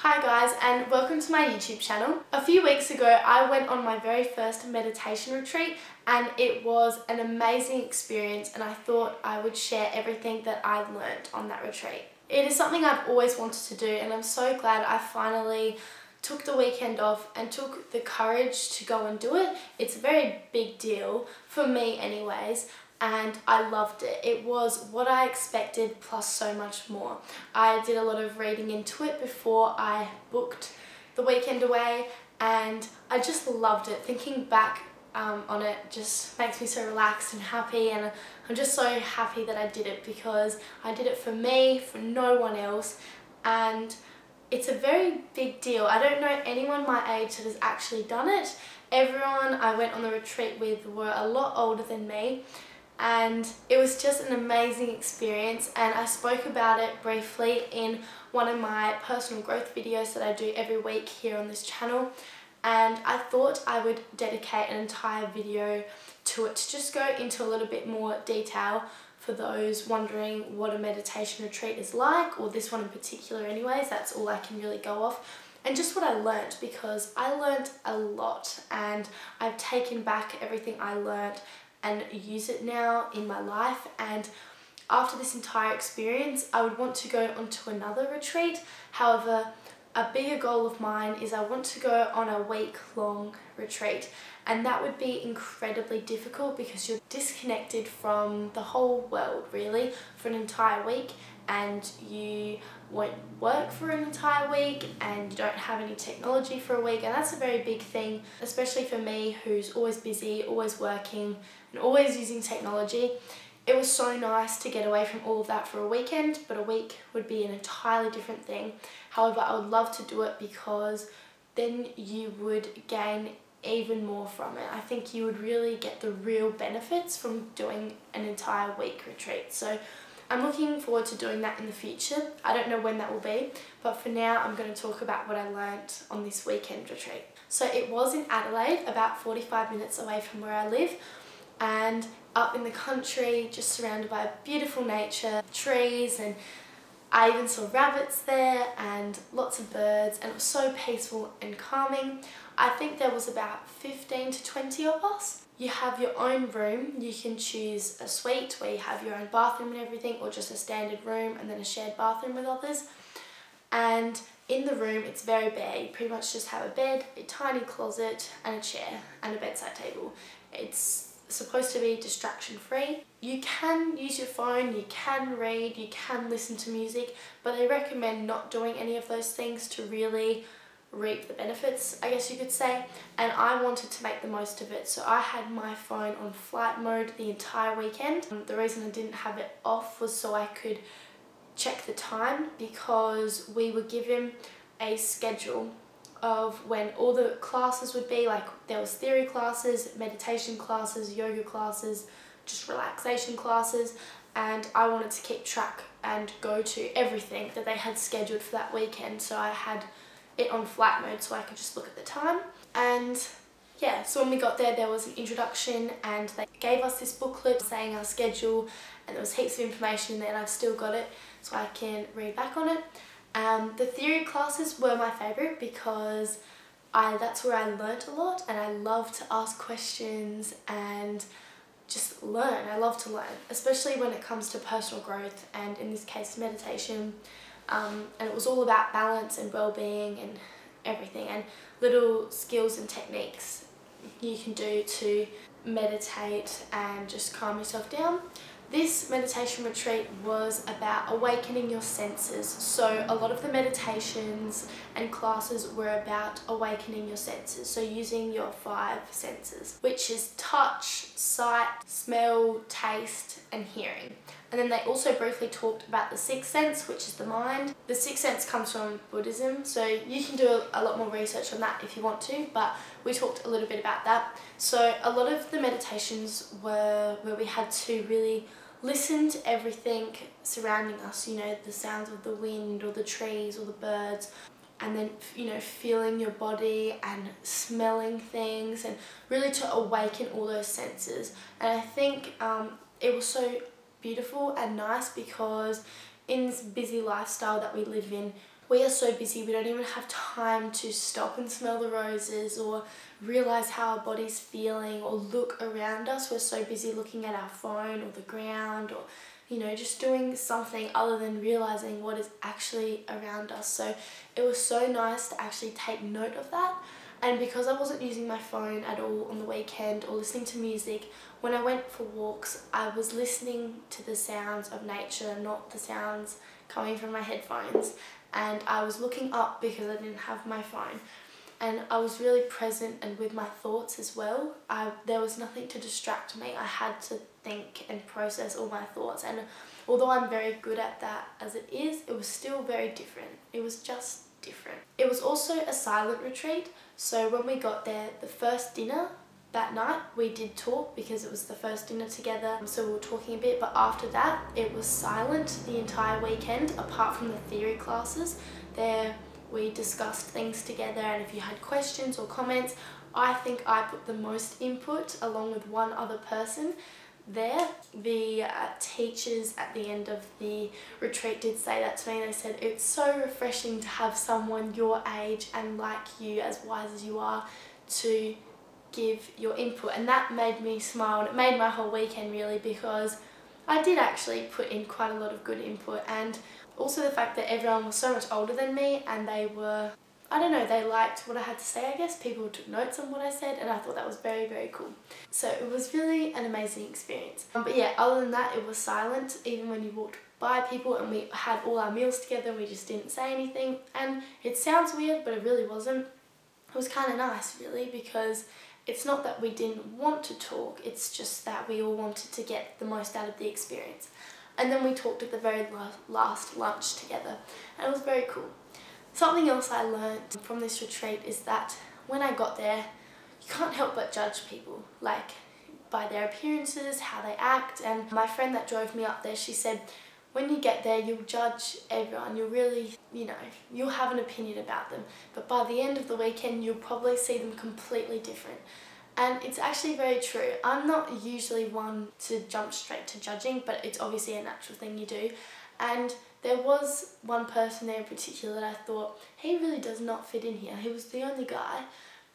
Hi guys, and welcome to my YouTube channel. A few weeks ago I went on my very first meditation retreat and it was an amazing experience, and I thought I would share everything that I learned on that retreat. It is something I've always wanted to do, and I'm so glad I finally took the weekend off and took the courage to go and do it. It's a very big deal, for me anyways, and I loved it. It was what I expected plus so much more. I did a lot of reading into it before I booked the weekend away, and I just loved it. Thinking back on it just makes me so relaxed and happy, and I'm just so happy that I did it because I did it for me, for no one else, and it's a very big deal. I don't know anyone my age that has actually done it. Everyone I went on the retreat with were a lot older than me, and it was just an amazing experience, and I spoke about it briefly in one of my personal growth videos that I do every week here on this channel, and I thought I would dedicate an entire video to it to just go into a little bit more detail for those wondering what a meditation retreat is like, or this one in particular anyways. That's all I can really go off. And just what I learnt, because I learnt a lot and I've taken back everything I learnt and use it now in my life. And after this entire experience I would want to go on to another retreat. However, a bigger goal of mine is I want to go on a week-long retreat, and that would be incredibly difficult because you're disconnected from the whole world really for an entire week, and you won't work for an entire week, and you don't have any technology for a week, and that's a very big thing, especially for me who's always busy, always working and always using technology. It was so nice to get away from all of that for a weekend, but a week would be an entirely different thing. However, I would love to do it because then you would gain even more from it. I think you would really get the real benefits from doing an entire week retreat. So I'm looking forward to doing that in the future. I don't know when that will be, but for now I'm going to talk about what I learnt on this weekend retreat. So it was in Adelaide, about 45 minutes away from where I live, and up in the country, just surrounded by beautiful nature, trees, and I even saw rabbits there and lots of birds, and it was so peaceful and calming. I think there was about 15 to 20 of us. You have your own room. You can choose a suite where you have your own bathroom and everything, or just a standard room and then a shared bathroom with others. And in the room it's very bare. You pretty much just have a bed, a tiny closet and a chair and a bedside table. It's supposed to be distraction free. You can use your phone, you can read, you can listen to music, but I recommend not doing any of those things to really reap the benefits, I guess you could say, and I wanted to make the most of it, so I had my phone on flight mode the entire weekend. The reason I didn't have it off was so I could check the time, because we were given a schedule of when all the classes would be. Like, there was theory classes, meditation classes, yoga classes, just relaxation classes, and I wanted to keep track and go to everything that they had scheduled for that weekend, so I had it on flight mode so I could just look at the time. And yeah, so when we got there, there was an introduction and they gave us this booklet saying our schedule, and there was heaps of information in there, and I've still got it so I can read back on it. The theory classes were my favourite because that's where I learnt a lot, and I love to ask questions and just learn. I love to learn, especially when it comes to personal growth, and in this case meditation. And it was all about balance and well-being and everything, and little skills and techniques you can do to meditate and just calm yourself down. This meditation retreat was about awakening your senses, so a lot of the meditations and classes were about awakening your senses, so using your 5 senses, which is touch, sight, smell, taste and hearing. And then they also briefly talked about the 6th sense, which is the mind. The 6th sense comes from Buddhism, so you can do a lot more research on that if you want to, but we talked a little bit about that. So a lot of the meditations were where we had to really listen to everything surrounding us, you know, the sounds of the wind or the trees or the birds, and then, you know, feeling your body and smelling things, and really to awaken all those senses. And I think it was so beautiful and nice because in this busy lifestyle that we live in, we are so busy, we don't even have time to stop and smell the roses or realise how our body's feeling or look around us. We're so busy looking at our phone or the ground or, you know, just doing something other than realising what is actually around us. So it was so nice to actually take note of that. And because I wasn't using my phone at all on the weekend or listening to music, when I went for walks, I was listening to the sounds of nature, not the sounds coming from my headphones. And I was looking up because I didn't have my phone. And I was really present and with my thoughts as well. There was nothing to distract me. I had to think and process all my thoughts. And although I'm very good at that as it is, it was still very different. It was just different. It was also a silent retreat. So when we got there, the first dinner that night, we did talk because it was the first dinner together, so we were talking a bit, but after that it was silent the entire weekend apart from the theory classes. There we discussed things together, and if you had questions or comments, I think I put the most input along with one other person there. The teachers at the end of the retreat did say that to me. They said it's so refreshing to have someone your age and like you, as wise as you are, to give your input, and that made me smile, and it made my whole weekend really, because I did actually put in quite a lot of good input. And also the fact that everyone was so much older than me and they were, I don't know, they liked what I had to say, I guess. People took notes on what I said, and I thought that was very, very cool. So it was really an amazing experience. But yeah, other than that, it was silent, even when you walked by people, and we had all our meals together and we just didn't say anything. And it sounds weird, but it really wasn't. It was kind of nice really, because it's not that we didn't want to talk, it's just that we all wanted to get the most out of the experience. And then we talked at the very last lunch together, and it was very cool. Something else I learned from this retreat is that when I got there, you can't help but judge people, like by their appearances, how they act. And my friend that drove me up there, she said, when you get there, you'll judge everyone. You'll really, you know, you'll have an opinion about them. But by the end of the weekend, you'll probably see them completely different. And it's actually very true. I'm not usually one to jump straight to judging, but it's obviously a natural thing you do. And there was one person there in particular that I thought, he really does not fit in here. He was the only guy.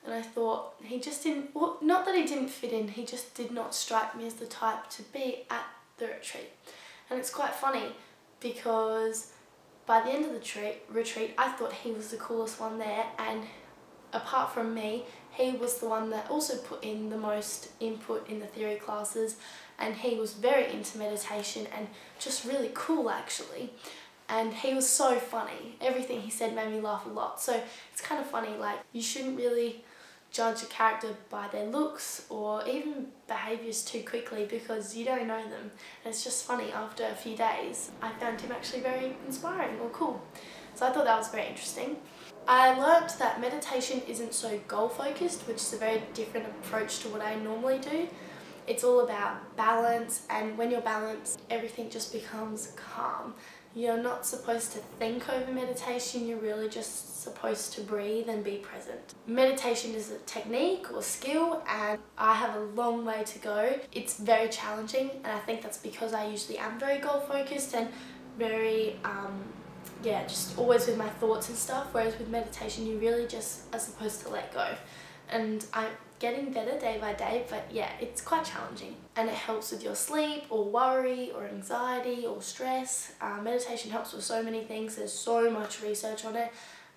And I thought, he just didn't, well, not that he didn't fit in, he just did not strike me as the type to be at the retreat. And it's quite funny because by the end of the retreat, I thought he was the coolest one there, and apart from me, he was the one that also put in the most input in the theory classes, and he was very into meditation and just really cool actually. And he was so funny. Everything he said made me laugh a lot. So it's kind of funny, like, you shouldn't really judge a character by their looks or even behaviours too quickly, because you don't know them. And it's just funny, after a few days I found him actually very inspiring or cool. So I thought that was very interesting. I learnt that meditation isn't so goal focused, which is a very different approach to what I normally do. It's all about balance, and when you're balanced, everything just becomes calm. You're not supposed to think over meditation, you're really just supposed to breathe and be present. Meditation is a technique or skill, and I have a long way to go. It's very challenging, and I think that's because I usually am very goal focused and very, yeah, just always with my thoughts and stuff, whereas with meditation you really just are supposed to let go. And I'm getting better day by day, but yeah, it's quite challenging. And it helps with your sleep or worry or anxiety or stress. Meditation helps with so many things. There's so much research on it,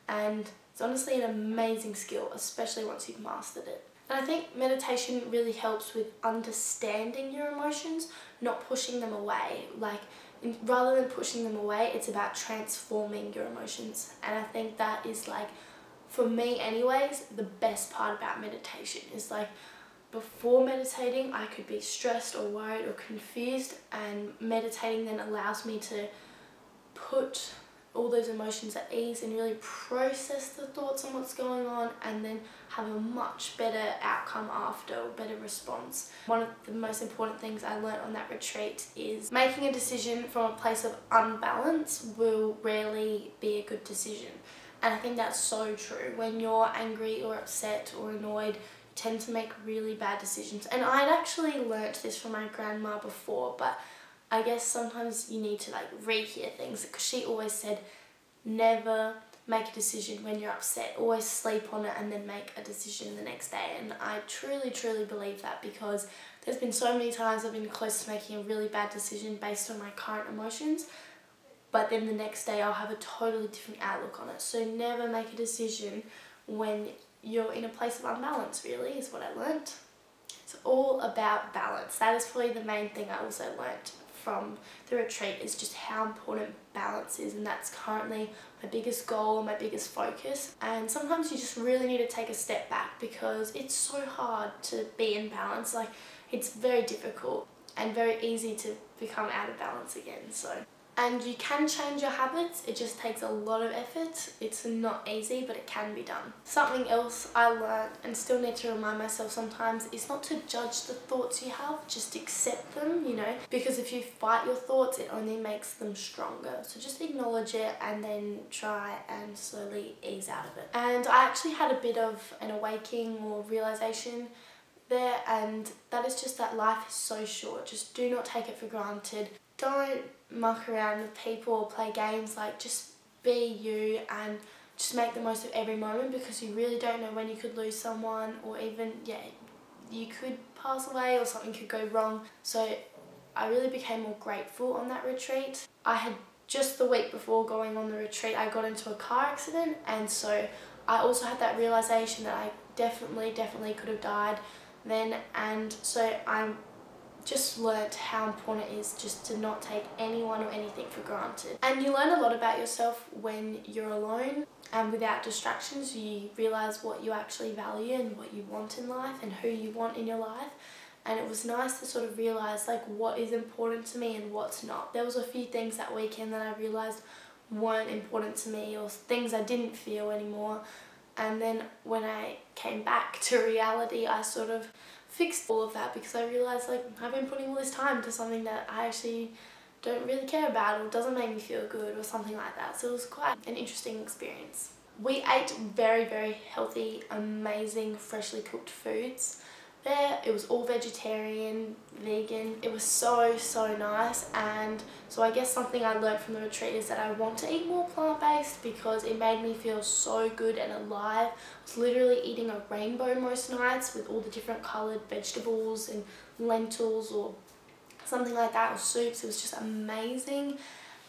and it's honestly an amazing skill, especially once you've mastered it. And I think meditation really helps with understanding your emotions, not pushing them away. Like, rather than pushing them away, it's about transforming your emotions. And I think that is, like, for me anyways, the best part about meditation is, like, before meditating I could be stressed or worried or confused, and meditating then allows me to put all those emotions at ease and really process the thoughts on what's going on, and then have a much better outcome after, or better response. One of the most important things I learned on that retreat is making a decision from a place of unbalance will rarely be a good decision. And I think that's so true. When you're angry or upset or annoyed, you tend to make really bad decisions. And I'd actually learnt this from my grandma before, but I guess sometimes you need to, like, rehear things, because she always said, never make a decision when you're upset. Always sleep on it and then make a decision the next day. And I truly, truly believe that, because there's been so many times I've been close to making a really bad decision based on my current emotions, but then the next day I'll have a totally different outlook on it. So never make a decision when you're in a place of unbalance, really, is what I learnt. It's all about balance. That is probably the main thing I also learnt from the retreat, is just how important balance is, and that's currently my biggest goal, my biggest focus. And sometimes you just really need to take a step back, because it's so hard to be in balance. Like, it's very difficult and very easy to become out of balance again. And you can change your habits, it just takes a lot of effort. It's not easy, but it can be done. Something else I learned, and still need to remind myself sometimes, is not to judge the thoughts you have, just accept them, you know, because if you fight your thoughts, it only makes them stronger. So just acknowledge it and then try and slowly ease out of it. And I actually had a bit of an awakening or realization there, and that is just that life is so short. Just do not take it for granted. Don't muck around with people or play games. Like, just be you and just make the most of every moment, because you really don't know when you could lose someone, or even, you could pass away or something could go wrong. So I really became more grateful on that retreat. I had just the week before going on the retreat, I got into a car accident, and so I also had that realization that I definitely could have died then. And so I'm just learnt how important it is just to not take anyone or anything for granted. And you learn a lot about yourself when you're alone and without distractions. You realise what you actually value and what you want in life and who you want in your life. And it was nice to sort of realise like what is important to me and what's not. There was a few things that weekend that I realised weren't important to me, or things I didn't feel anymore. And then when I came back to reality, I sort of fixed all of that, because I realised like I've been putting all this time to something that I actually don't really care about, or doesn't make me feel good, or something like that. So it was quite an interesting experience. We ate very healthy, amazing, freshly cooked foods there. It was all vegetarian, vegan. It was so nice. And so I guess something I learned from the retreat is that I want to eat more plant-based, because it made me feel so good and alive. I was literally eating a rainbow most nights with all the different coloured vegetables and lentils or something like that, or soups. It was just amazing.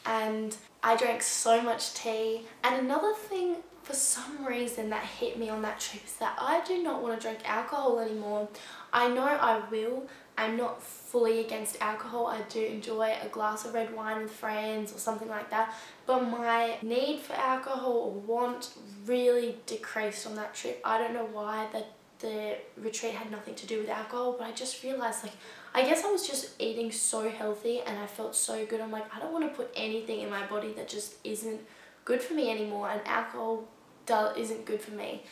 And I drank so much tea. And another thing for some reason that hit me on that trip is that I do not want to drink alcohol anymore. I know I will. I'm not fully against alcohol. I do enjoy a glass of red wine with friends or something like that. But my need for alcohol or want really decreased on that trip. I don't know why. The retreat had nothing to do with alcohol, but I just realised, like, I guess I was just eating so healthy and I felt so good. I'm like, I don't want to put anything in my body that just isn't good for me anymore, and alcohol isn't good for me.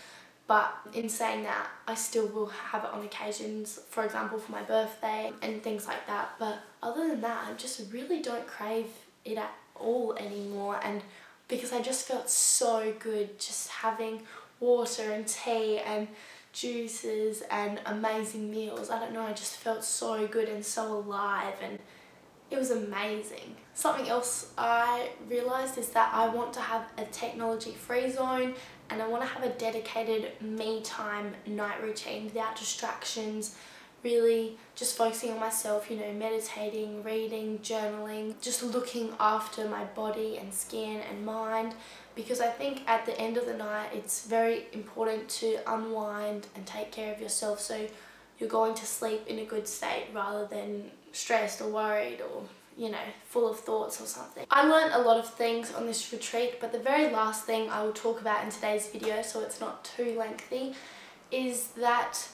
But in saying that, I still will have it on occasions, for example for my birthday and things like that. But other than that, I just really don't crave it at all anymore. And because I just felt so good just having water and tea and juices and amazing meals. I don't know, I just felt so good and so alive, and it was amazing. Something else I realised is that I want to have a technology-free zone, and I want to have a dedicated me time night routine without distractions, really just focusing on myself, you know, meditating, reading, journaling, just looking after my body and skin and mind, because I think at the end of the night it's very important to unwind and take care of yourself, so you're going to sleep in a good state rather than stressed or worried or, you know, full of thoughts or something. I learned a lot of things on this retreat, but the very last thing I will talk about in today's video, so it's not too lengthy, is that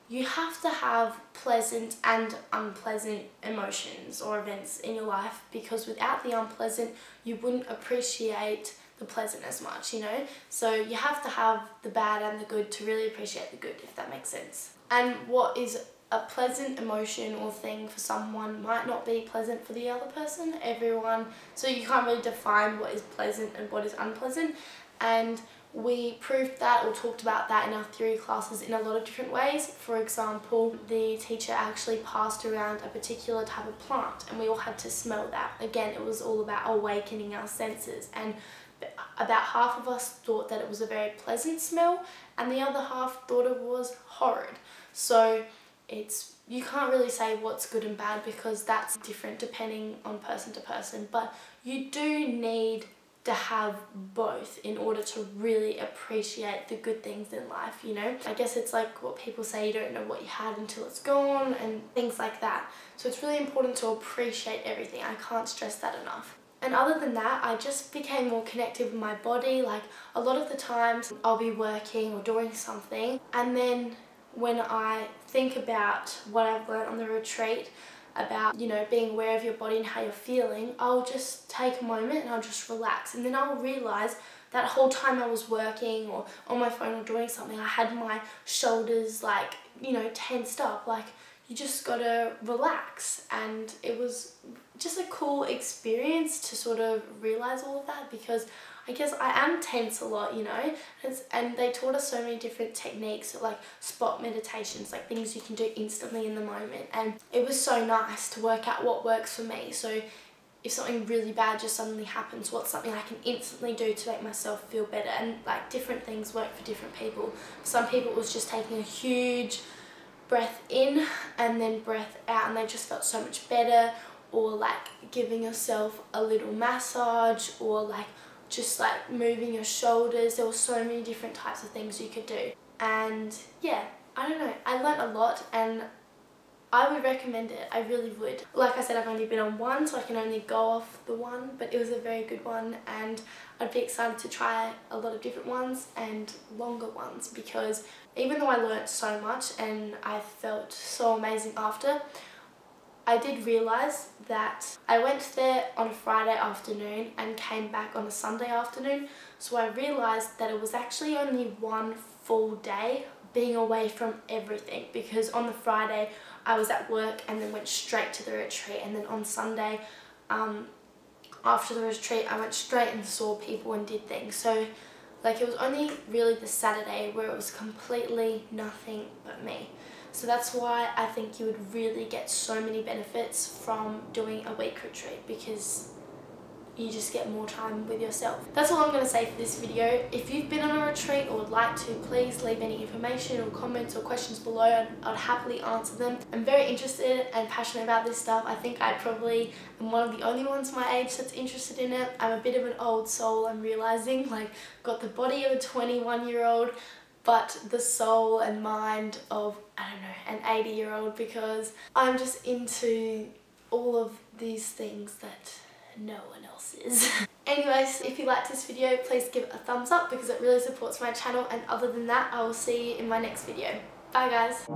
you have to have pleasant and unpleasant emotions or events in your life, because without the unpleasant you wouldn't appreciate the pleasant as much, you know? So you have to have the bad and the good to really appreciate the good, if that makes sense. And what is a pleasant emotion or thing for someone might not be pleasant for the other person. So you can't really define what is pleasant and what is unpleasant. And we proved that or talked about that in our theory classes in a lot of different ways. For example, the teacher actually passed around a particular type of plant and we all had to smell that. Again, it was all about awakening our senses and About half of us thought that it was a very pleasant smell, and the other half thought it was horrid. So you can't really say what's good and bad, because that's different depending on person to person, but you do need to have both in order to really appreciate the good things in life, you know? I guess it's like what people say, you don't know what you had until it's gone, and things like that. So it's really important to appreciate everything. I can't stress that enough. And other than that, I just became more connected with my body. Like, a lot of the times I'll be working or doing something, and then when I think about what I've learned on the retreat about, you know, being aware of your body and how you're feeling, I'll just take a moment and I'll just relax, and then I'll realise that whole time I was working or on my phone or doing something, I had my shoulders, like, you know, tensed up. Like, you just gotta relax, and it was just a cool experience to sort of realise all of that, because I guess I am tense a lot, you know, and they taught us so many different techniques, like spot meditations, like things you can do instantly in the moment, and it was so nice to work out what works for me. So if something really bad just suddenly happens, what's something I can instantly do to make myself feel better? And like, different things work for different people. For some people it was just taking a huge breath in and then breath out, and they just felt so much better, or like giving yourself a little massage, or like just like moving your shoulders. There were so many different types of things you could do, and yeah, I don't know, I learnt a lot, and I would recommend it. I really would. Like I said, I've only been on one, so I can only go off the one, but it was a very good one, and I'd be excited to try a lot of different ones and longer ones, because even though I learnt so much and I felt so amazing after, I did realise that I went there on a Friday afternoon and came back on a Sunday afternoon, so I realised that it was actually only one full day being away from everything, because on the Friday I was at work and then went straight to the retreat, and then on Sunday after the retreat I went straight and saw people and did things. So like, it was only really the Saturday where it was completely nothing but me. So that's why I think you would really get so many benefits from doing a week retreat, because you just get more time with yourself. That's all I'm going to say for this video. If you've been on a retreat or would like to, please leave any information or comments or questions below. I'd happily answer them. I'm very interested and passionate about this stuff. I think I probably am one of the only ones my age that's interested in it. I'm a bit of an old soul, I'm realising. Like, got the body of a 21-year-old, but the soul and mind of, I don't know, an 80-year-old, because I'm just into all of these things that no one else is. Anyways, if you liked this video, please give it a thumbs up, because it really supports my channel, and other than that, I will see you in my next video. Bye guys!